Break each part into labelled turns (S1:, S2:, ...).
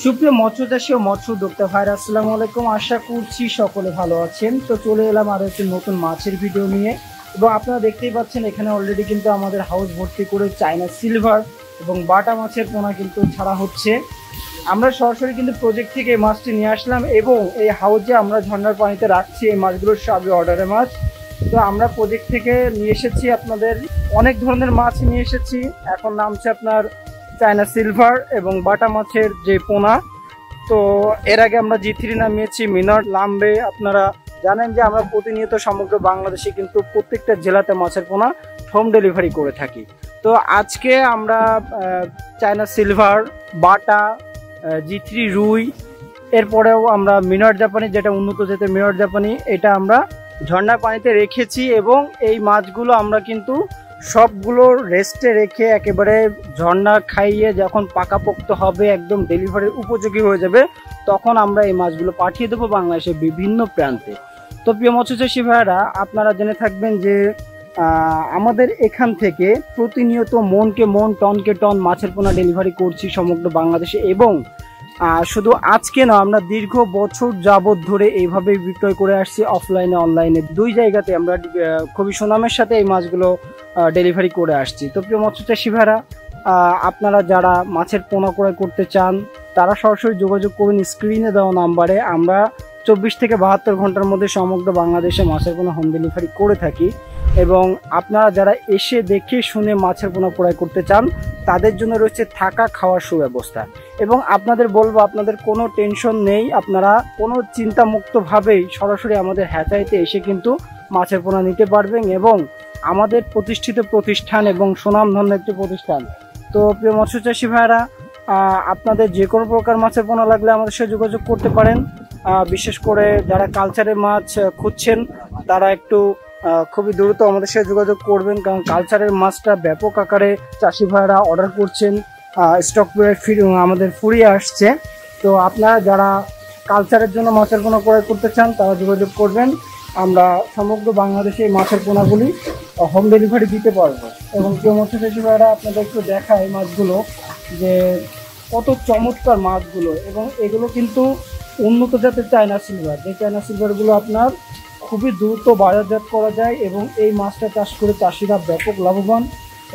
S1: সুপ্রিয় মৎস্যচাষী ও মৎস্য উদ্যোক্তা ভাইরা, আসসালামু আলাইকুম। আশা করছি সকলে ভালো আছেন। তো চলে এলাম আরো একটি নতুন মাছের ভিডিও নিয়ে, এবং আপনারা দেখতেই পাচ্ছেন এখানে অলরেডি কিন্তু আমাদের হাউস ভর্তি করে চায়না সিলভার এবং বাটা মাছের পোনা কিন্তু ছাড়া হচ্ছে। আমরা সরাসরি কিন্তু প্রজেক্ট থেকে এই মাছটি নিয়ে আসলাম এবং এই হাউজে আমরা ঝর্ণার পানিতে রাখছি এই মাছগুলো, সবই অর্ডারের মাছ। তো আমরা প্রজেক্ট থেকে নিয়ে এসেছি আপনাদের অনেক ধরনের মাছ নিয়ে এসেছি। এখন নামছে আপনার চায়না সিলভার এবং বাটা মাছের যে পোনা। তো এর আগে আমরা G3 নামিয়েছি, মিনার, লাম্বে। আপনারা জানেন যে আমরা প্রতিনিয়ত সমগ্র বাংলাদেশে কিন্তু প্রত্যেকটা জেলাতে মাছের পোনা হোম ডেলিভারি করে থাকি। তো আজকে আমরা চায়না সিলভার, বাটা, G3 রুই, এরপরেও আমরা মিনার জাপানি, যেটা উন্নত জাতের মিনার জাপানি, এটা আমরা ঝর্ণার পানিতে রেখেছি। এবং এই মাছগুলো আমরা কিন্তু সবগুলো রেস্টে রেখে একেবারে ঝর্ণা খাইয়ে যখন পাকাপোক্ত হবে, একদম ডেলিভারির উপযোগী হয়ে যাবে, তখন আমরা এই মাছগুলো পাঠিয়ে দেবো বাংলাদেশের বিভিন্ন প্রান্তে। তো প্রিয় মৎস্যচাষী ভাইরা, আপনারা জেনে থাকবেন যে আমাদের এখান থেকে প্রতিনিয়ত মনকে মন, টনকে টন মাছের পোনা ডেলিভারি করছি সমগ্র বাংলাদেশে। এবং শুধু আজকে না, আমরা দীর্ঘ বছর যাবৎ ধরে এইভাবে বিক্রয় করে আসছি, অফলাইনে অনলাইনে দুই জায়গাতে আমরা খুবই সুনামের সাথে এই মাছগুলো ডেলিভারি করে আসছি। তো প্রিয় মৎস্যচাষী ভাইরা, আপনারা যারা মাছের পোনা ক্রয় করতে চান তারা সরাসরি যোগাযোগ করুন স্ক্রিনে দেওয়া নাম্বারে। আমরা 24 থেকে 72 ঘন্টার মধ্যে সমগ্র বাংলাদেশে মাছের পোনা হোম ডেলিভারি করে থাকি। এবং আপনারা যারা এসে দেখে শুনে মাছের পোনা ক্রয় করতে চান তাদের জন্য রয়েছে থাকা খাওয়ার সুব্যবস্থা। এবং আপনাদের বলবো, আপনাদের কোনো টেনশন নেই, আপনারা কোনো চিন্তামুক্তভাবেই সরাসরি আমাদের হ্যাচারিতে এসে কিন্তু মাছের পোনা নিতে পারবেন। এবং আমাদের প্রতিষ্ঠিত প্রতিষ্ঠান এবং সুনামধন্য একটি প্রতিষ্ঠান। তো প্রিয় মৎস্যচাষী ভাইরা, আপনাদের যে কোনো প্রকার মাছের পোনা লাগলে আমাদের সাথে যোগাযোগ করতে পারেন। বিশেষ করে যারা কালচারের মাছ খুঁজছেন তারা একটু খুবই দ্রুত আমাদের সাথে যোগাযোগ করবেন, কারণ কালচারের মাছটা ব্যাপক আকারে চাষি ভাইরা অর্ডার করছেন, স্টক আমাদের ফুরিয়ে আসছে। তো আপনারা যারা কালচারের জন্য মাছের পোনা ক্রয় করতে চান তারা যোগাযোগ করবেন। আমরা সমগ্র বাংলাদেশে এই মাছের পোনাগুলি হোম ডেলিভারি দিতে পারবো। এবং প্রিয় মৎস্যচাষী ভাইরা, আপনাদের একটু দেখায় মাছগুলো যে কত চমৎকার মাছগুলো। এবং এগুলো কিন্তু উন্নত জাতের চায়না সিলভার, যে চায়না সিলভারগুলো আপনার খুবই দ্রুত বাজারজাত করা যায়। এবং এই মাছটা চাষ করে চাষিরা ব্যাপক লাভবান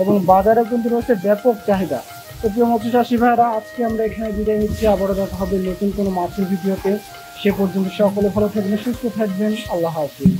S1: এবং বাজারে কিন্তু রয়েছে ব্যাপক চাহিদা। তো প্রিয় মৎস্যচাষী ভাইরা, আজকে আমরা এখানে বিদায় নিচ্ছি। আবারও দেখা হবে নতুন কোনো মাছের ভিডিওতে। সে পর্যন্ত সকলে ভালো থাকবেন, সুস্থ থাকবেন। আল্লাহ হাফিজ।